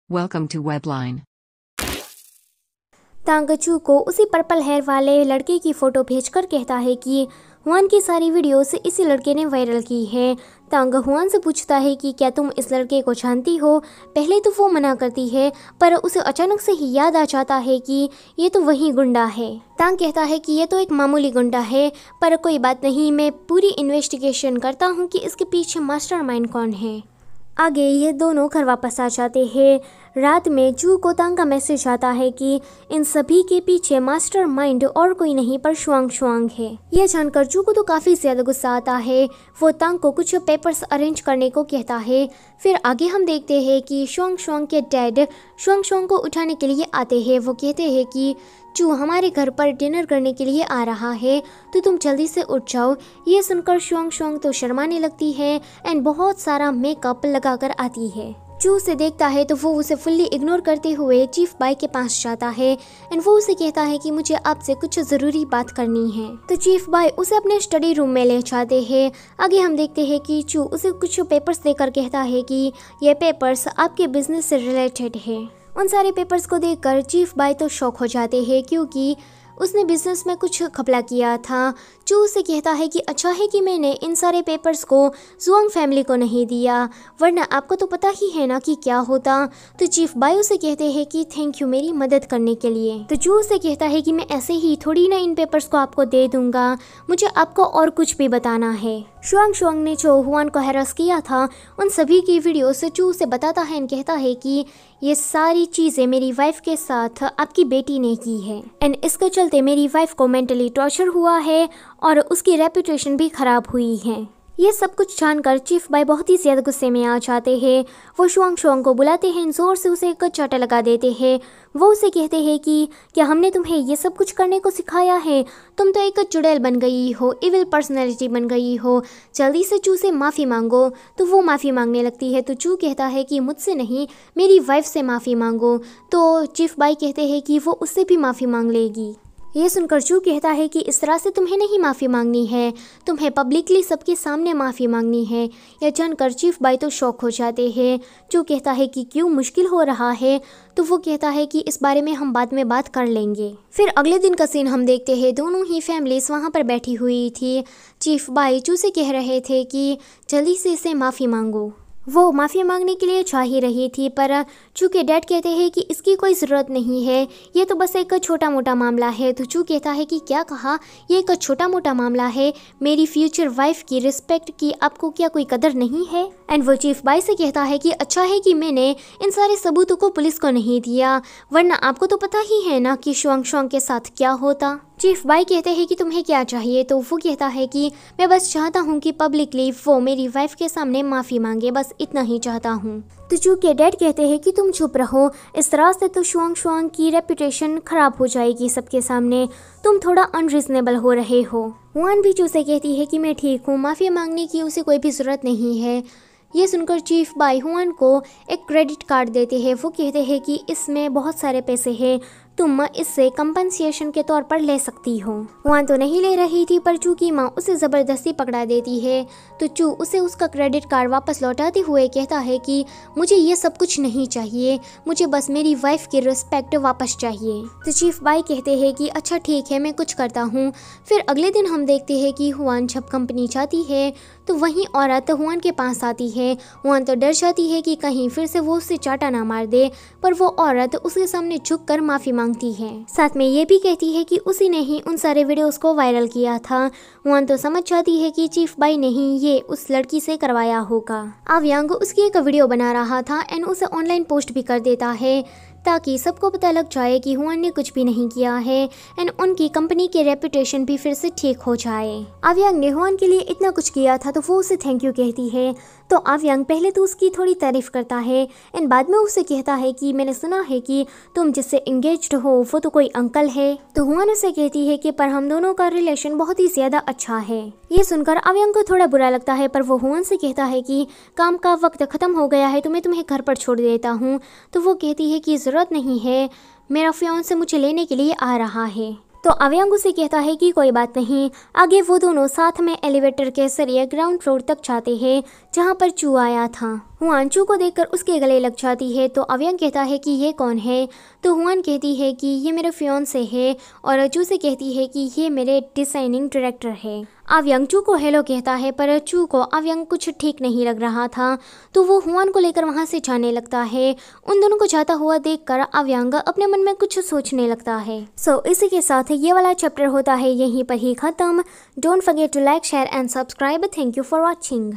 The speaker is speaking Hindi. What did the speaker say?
Welcome to Webline. तांग चू को उसी पर्पल हेयर वाले लड़के की फ़ोटो भेजकर कहता है कि हुआन की सारी वीडियोस इसी लड़के ने वायरल की है। तांग हुआन से पूछता है कि क्या तुम इस लड़के को जानती हो। पहले तो वो मना करती है, पर उसे अचानक से ही याद आ जाता है कि ये तो वही गुंडा है। तांग कहता है कि ये तो एक मामूली गुंडा है, पर कोई बात नहीं, मैं पूरी इन्वेस्टिगेशन करता हूँ कि इसके पीछे मास्टरमाइंड कौन है। आगे ये दोनों घर वापस आ जाते हैं। रात में चू को तांग का मैसेज आता है कि इन सभी के पीछे मास्टरमाइंड और कोई नहीं पर शुआंग है। यह जानकर चू को तो काफ़ी ज़्यादा गुस्सा आता है। वो तांग को कुछ पेपर्स अरेंज करने को कहता है। फिर आगे हम देखते हैं कि शुआंग के डैड शुआंग को उठाने के लिए आते हैं। वो कहते हैं कि चू हमारे घर पर डिनर करने के लिए आ रहा है, तो तुम जल्दी से उठ जाओ। ये सुनकर शुआंग तो शर्माने लगती है एंड बहुत सारा मेकअप लगाकर आती है। चू उसे देखता है तो वो उसे फुल्ली इग्नोर करते हुए चीफ बाई के पास जाता है एंड वो उसे कहता है कि मुझे आपसे कुछ ज़रूरी बात करनी है। तो चीफ बाई उसे अपने स्टडी रूम में ले जाते हैं। आगे हम देखते हैं कि चू उसे कुछ पेपर्स देकर कहता है कि ये पेपर्स आपके बिजनेस से रिलेटेड है। उन सारे पेपर्स को देखकर चीफ बाई तो शॉक हो जाते हैं, क्योंकि उसने बिजनेस में कुछ घपला किया था। चू उसे कहता है कि अच्छा है कि मैंने इन सारे पेपर्स को जुआंग फैमिली को नहीं दिया, वरना आपको तो पता ही है ना कि क्या होता। तो चीफ बाई उसे कहते हैं कि थैंक यू मेरी मदद करने के लिए। तो चू उसे कहता है कि मैं ऐसे ही थोड़ी ना इन पेपर्स को आपको दे दूंगा, मुझे आपको और कुछ भी बताना है। शुआंग ने जो हुआन को हैरास किया था उन सभी की वीडियो से चू उसे बताता है एंड कहता है कि ये सारी चीज़ें मेरी वाइफ के साथ आपकी बेटी ने की है एंड इसके चलते मेरी वाइफ को मेंटली टॉर्चर हुआ है और उसकी रेपुटेशन भी खराब हुई है। ये सब कुछ जानकर चीफ बाई बहुत ही ज़्यादा गुस्से में आ जाते हैं। वो शुआंग को बुलाते हैं, जोर से उसे एक चाटा लगा देते हैं। वो उसे कहते हैं कि क्या हमने तुम्हें ये सब कुछ करने को सिखाया है? तुम तो एक चुड़ैल बन गई हो, इविल पर्सनैलिटी बन गई हो, जल्दी से चू से माफ़ी मांगो। तो वो माफ़ी मांगने लगती है। तो चू कहता है कि मुझसे नहीं, मेरी वाइफ से माफ़ी मांगो। तो चीफ बाई कहते हैं कि वो उससे भी माफ़ी मांग लेगी। ये सुनकर चू कहता है कि इस तरह से तुम्हें नहीं माफ़ी मांगनी है, तुम्हें पब्लिकली सबके सामने माफ़ी मांगनी है। यह जानकर चीफ बाई तो शॉक हो जाते हैं। चू कहता है कि क्यों, मुश्किल हो रहा है? तो वो कहता है कि इस बारे में हम बाद में बात कर लेंगे। फिर अगले दिन का सीन हम देखते हैं। दोनों ही फैमिलीज वहाँ पर बैठी हुई थी। चीफ बाई चू से कह रहे थे कि जल्दी से इसे माफ़ी मांगो। वो माफ़ी मांगने के लिए चाह ही रही थी, पर चूँकि डैड कहते हैं कि इसकी कोई ज़रूरत नहीं है, ये तो बस एक छोटा मोटा मामला है। तो चू कहता है कि क्या कहा, ये एक छोटा मोटा मामला है? मेरी फ्यूचर वाइफ की रिस्पेक्ट की आपको क्या कोई कदर नहीं है? एंड वो चीफ बाई से कहता है कि अच्छा है कि मैंने इन सारे सबूतों को पुलिस को नहीं दिया, वरना आपको तो पता ही है ना कि शुआंग के साथ क्या होता। चीफ बाई कहते हैं कि तुम्हें क्या चाहिए? तो वो कहता है कि मैं बस चाहता हूँ कि पब्लिकली वो मेरी वाइफ के सामने माफ़ी मांगे, बस इतना ही चाहता हूँ। तो चू के डैड कहते हैं कि तुम चुप रहो, इस तरह से तो शुआंग की रेपुटेशन खराब हो जाएगी सबके सामने, तुम थोड़ा अनरीजनेबल हो रहे हो। हुआन भी चू से कहती है कि मैं ठीक हूँ, माफ़ी मांगने की उसे कोई भी ज़रूरत नहीं है। ये सुनकर चीफ बाई हुआन को एक क्रेडिट कार्ड देते हैं। वो कहते हैं कि इसमें बहुत सारे पैसे हैं, तुम इससे कंपनसेशन के तौर पर ले सकती हो। हुआन तो नहीं ले रही थी, पर चू की माँ उसे ज़बरदस्ती पकड़ा देती है। तो चू उसे उसका क्रेडिट कार्ड वापस लौटाते हुए कहता है कि मुझे ये सब कुछ नहीं चाहिए, मुझे बस मेरी वाइफ की रिस्पेक्ट वापस चाहिए। तो चीफ बाई कहते हैं कि अच्छा ठीक है, मैं कुछ करता हूँ। फिर अगले दिन हम देखते हैं कि हुआन जब कंपनी जाती है तो वहीं औरत हुआन के पास आती है। हुआन तो डर जाती है कि कहीं फिर से वो उसे चाटा ना मार दे, पर वो औरत उसके सामने झुककर माफ़ी मांगती है। साथ में ये भी कहती है कि उसी ने ही उन सारे वीडियोस को वायरल किया था। हुआन तो समझ जाती है कि चीफ बाई ने ही ये उस लड़की से करवाया होगा। आव्यांग उसकी एक वीडियो बना रहा था एंड उसे ऑनलाइन पोस्ट भी कर देता है, ताकि सबको पता लग जाए कि हुआन ने कुछ भी नहीं किया है एंड उनकी कंपनी की रेपुटेशन भी फिर से ठीक हो जाए। आव्यांग ने हुआन के लिए इतना कुछ किया था तो वो उसे थैंक यू कहती है। तो आव्यांग पहले तो उसकी थोड़ी तारीफ करता है एंड बाद में उसे कहता है कि मैंने सुना है कि तुम जिससे एंगेज्ड हो वो तो कोई अंकल है। तो हुआन उसे कहती है कि पर हम दोनों का रिलेशन बहुत ही ज़्यादा अच्छा है। ये सुनकर आव्यांग को थोड़ा बुरा लगता है, पर वो हुआन से कहता है कि काम का वक्त ख़त्म हो गया है तो मैं तुम्हें घर पर छोड़ देता हूँ। तो वो कहती है कि ज़रूरत नहीं है, मेरा फियांसे मुझे लेने के लिए आ रहा है। तो आव्यांग उसे कहता है कि कोई बात नहीं। आगे वो दोनों साथ में एलिवेटर के जरिए ग्राउंड फ्लोर तक जाते हैं, जहाँ पर चू आया था। हुआन चू को देखकर उसके गले लग जाती है तो अव्यांग कहता है कि ये कौन है। तो हुआन कहती है कि ये मेरे फियोंसे है और चू से कहती है कि ये मेरे डिजाइनिंग डायरेक्टर है। अव्यांग चू को हेलो कहता है पर चू को अव्यांग कुछ ठीक नहीं लग रहा था तो वो हुआन को लेकर वहाँ से जाने लगता है। उन दोनों को जाता हुआ देखकर अव्यांग अपने मन में कुछ सोचने लगता है। सो इसी के साथ ये वाला चैप्टर होता है यहीं पर ही खत्म। Don't forget to like share and subscribe. Thank you for watching.